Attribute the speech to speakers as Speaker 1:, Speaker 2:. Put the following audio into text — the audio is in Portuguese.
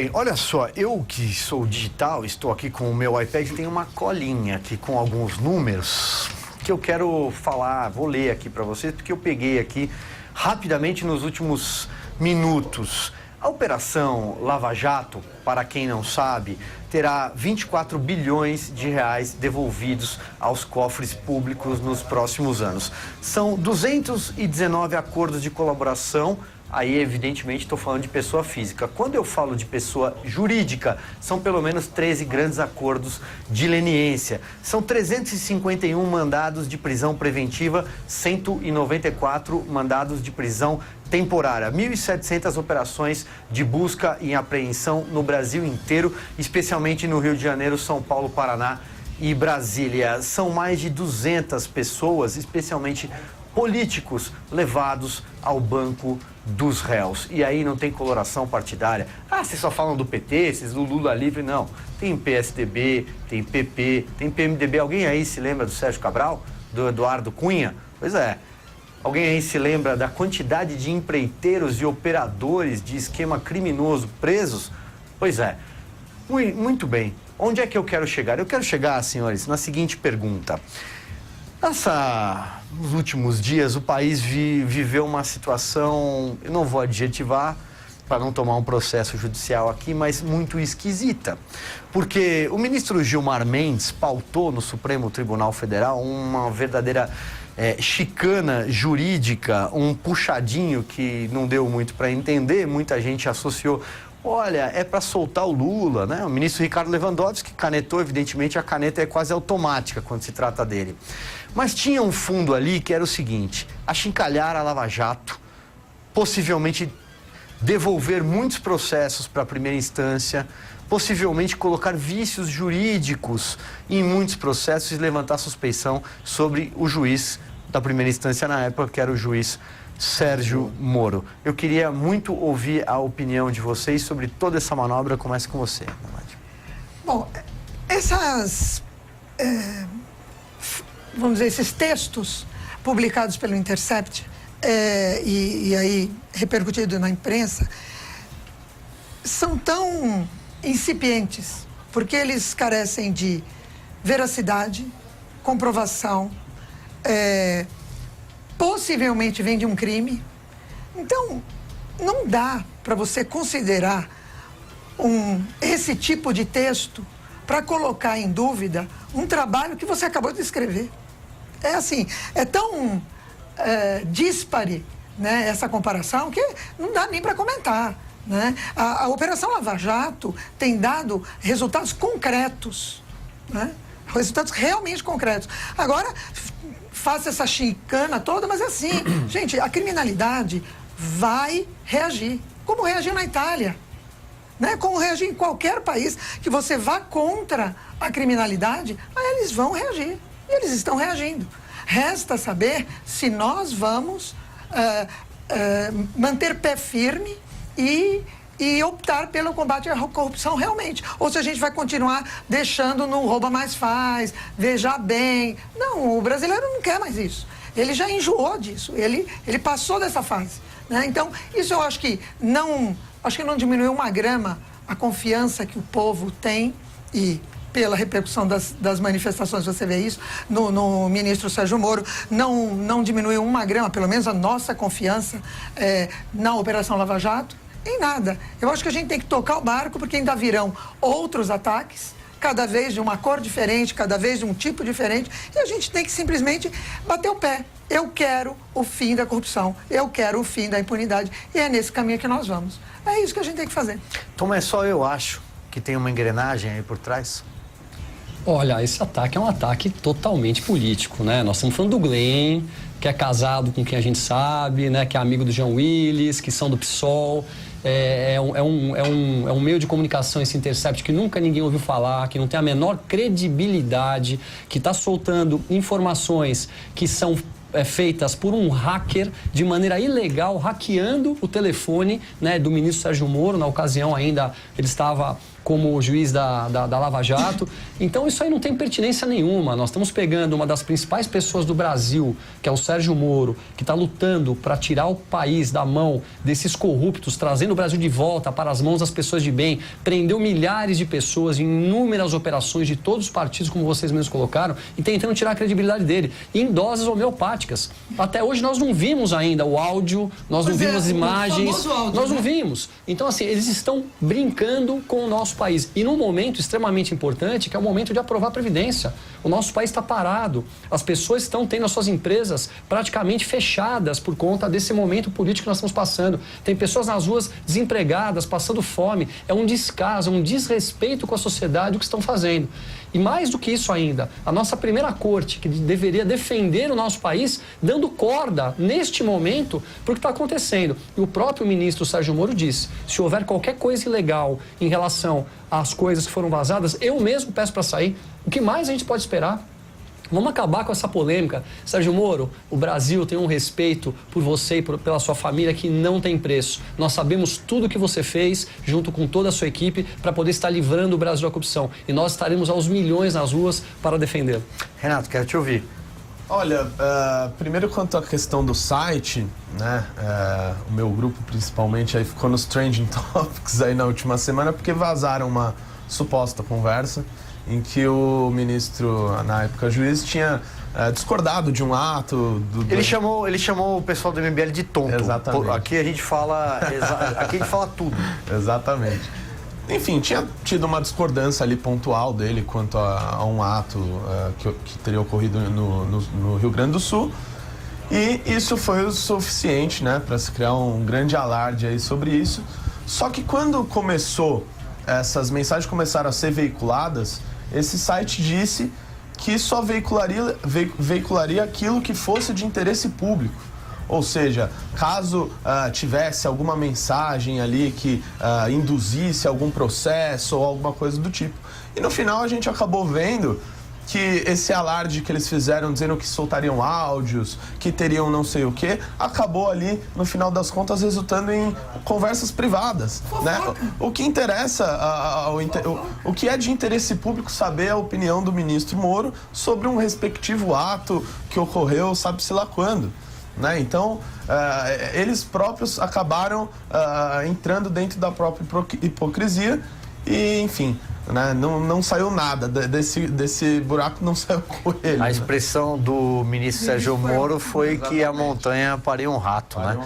Speaker 1: bem, olha só, eu que sou digital, estou aqui com o meu iPad, tem uma colinha aqui com alguns números que eu quero falar, vou ler aqui para vocês, porque eu peguei aqui rapidamente nos últimos minutos. A Operação Lava Jato, para quem não sabe, terá 24 bilhões de reais devolvidos aos cofres públicos nos próximos anos. São 219 acordos de colaboração. Aí, evidentemente, estou falando de pessoa física. Quando eu falo de pessoa jurídica, são pelo menos 13 grandes acordos de leniência. São 351 mandados de prisão preventiva, 194 mandados de prisão temporária, 1.700 operações de busca e apreensão no Brasil inteiro, especialmente no Rio de Janeiro, São Paulo, Paraná e Brasília. São mais de 200 pessoas, especialmente políticos, levados ao banco dos réus. E aí não tem coloração partidária. Ah, vocês só falam do PT, vocês do Lula livre, não. Tem PSDB, tem PP, tem PMDB. Alguém aí se lembra do Sérgio Cabral? Do Eduardo Cunha? Pois é. Alguém aí se lembra da quantidade de empreiteiros e operadores de esquema criminoso presos? Pois é. Muito bem. Onde é que eu quero chegar? Eu quero chegar, senhores, na seguinte pergunta. Nos últimos dias, o país viveu uma situação, eu não vou adjetivar, para não tomar um processo judicial aqui, mas muito esquisita. Porque o ministro Gilmar Mendes pautou no Supremo Tribunal Federal uma verdadeira chicana jurídica, um puxadinho que não deu muito para entender, muita gente associou. Olha, é para soltar o Lula, né? O ministro Ricardo Lewandowski canetou, evidentemente a caneta é quase automática quando se trata dele. Mas tinha um fundo ali que era o seguinte: achincalhar a Lava Jato, possivelmente devolver muitos processos para a primeira instância, possivelmente colocar vícios jurídicos em muitos processos e levantar suspeição sobre o juiz da primeira instância na época, que era o juiz Sérgio Moro. Eu queria muito ouvir a opinião de vocês sobre toda essa manobra. Começa com você, Nath.
Speaker 2: Bom, vamos dizer, esses textos publicados pelo Intercept e aí repercutidos na imprensa são tão incipientes, porque eles carecem de veracidade, comprovação, possivelmente vem de um crime. Então, não dá para você considerar esse tipo de texto para colocar em dúvida um trabalho que você acabou de escrever. É assim, é tão díspare, né, essa comparação, que não dá nem para comentar, né? A Operação Lava Jato tem dado resultados concretos, né? Resultados realmente concretos. Agora, faça essa chicana toda, mas assim, gente, a criminalidade vai reagir, como reagiu na Itália, né? Como reagir em qualquer país que você vá contra a criminalidade, aí eles vão reagir, e eles estão reagindo. Resta saber se nós vamos manter pé firme e optar pelo combate à corrupção realmente. Ou se a gente vai continuar deixando no rouba mais faz, veja bem. Não, o brasileiro não quer mais isso. Ele já enjoou disso, ele passou dessa fase, né? Então, isso eu acho que não diminuiu uma grama a confiança que o povo tem, e pela repercussão das manifestações, você vê isso, no ministro Sérgio Moro, não diminuiu uma grama, pelo menos a nossa confiança na Operação Lava Jato, em nada. Eu acho que a gente tem que tocar o barco, porque ainda virão outros ataques, cada vez de uma cor diferente, cada vez de um tipo diferente, e a gente tem que simplesmente bater o pé. Eu quero o fim da corrupção, eu quero o fim da impunidade, e é nesse caminho que nós vamos. É isso que a gente tem que fazer.
Speaker 1: Então, é só eu acho que tem uma engrenagem aí por trás?
Speaker 3: Olha, esse ataque é um ataque totalmente político, né? Nós estamos falando do Glenn, que é casado com quem a gente sabe, né? Que é amigo do Jean Willis, que são do PSOL. É um meio de comunicação, esse Intercept, que nunca ninguém ouviu falar, que não tem a menor credibilidade, que está soltando informações que são feitas por um hacker de maneira ilegal, hackeando o telefone, né, do ministro Sérgio Moro. Na ocasião ainda ele estava como juiz da Lava Jato. Então isso aí não tem pertinência nenhuma. Nós estamos pegando uma das principais pessoas do Brasil, que é o Sérgio Moro, que está lutando para tirar o país da mão desses corruptos, trazendo o Brasil de volta para as mãos das pessoas de bem, prendeu milhares de pessoas em inúmeras operações de todos os partidos, como vocês mesmos colocaram, e tentando tirar a credibilidade dele, em doses homeopáticas. Até hoje nós não vimos ainda o áudio, nós não vimos as imagens, nós não vimos. Então, assim, eles estão brincando com o nosso país. E num momento extremamente importante, que é o momento de aprovar a Previdência. O nosso país está parado. As pessoas estão tendo as suas empresas praticamente fechadas por conta desse momento político que nós estamos passando. Tem pessoas nas ruas desempregadas, passando fome. É um descaso, um desrespeito com a sociedade o que estão fazendo. E mais do que isso ainda, a nossa primeira corte, que deveria defender o nosso país, dando corda, neste momento, para o que está acontecendo. E o próprio ministro Sérgio Moro disse, se houver qualquer coisa ilegal em relação às coisas que foram vazadas, eu mesmo peço para sair. O que mais a gente pode esperar? Vamos acabar com essa polêmica. Sérgio Moro, o Brasil tem um respeito por você e pela sua família que não tem preço. Nós sabemos tudo o que você fez, junto com toda a sua equipe, para poder estar livrando o Brasil da corrupção. E nós estaremos aos milhões nas ruas para defendê-lo.
Speaker 1: Renato, quero te ouvir.
Speaker 4: Olha, primeiro quanto à questão do site, né, o meu grupo principalmente aí ficou nos Trending Topics aí na última semana porque vazaram uma suposta conversa em que o ministro, na época juiz, tinha discordado de um ato...
Speaker 1: Ele chamou o pessoal do MBL de tonto.
Speaker 4: Exatamente.
Speaker 1: Aqui a gente fala tudo.
Speaker 4: Exatamente. Enfim, tinha tido uma discordância ali pontual dele quanto a um ato que teria ocorrido no Rio Grande do Sul. E isso foi o suficiente, né, para se criar um grande alarde aí sobre isso. Só que quando essas mensagens começaram a ser veiculadas, esse site disse que só veicularia aquilo que fosse de interesse público. Ou seja, caso tivesse alguma mensagem ali que induzisse algum processo ou alguma coisa do tipo. E no final a gente acabou vendo que esse alarde que eles fizeram dizendo que soltariam áudios, que teriam não sei o quê, acabou ali, no final das contas, resultando em conversas privadas, né? O que interessa, o que é de interesse público saber a opinião do ministro Moro sobre um respectivo ato que ocorreu, sabe-se lá quando, né? Então, eles próprios acabaram entrando dentro da própria hipocrisia e, enfim... Né? Não saiu nada, desse buraco não saiu coelho.
Speaker 1: A expressão do ministro Sérgio Moro foi que a montanha pariu um rato, né?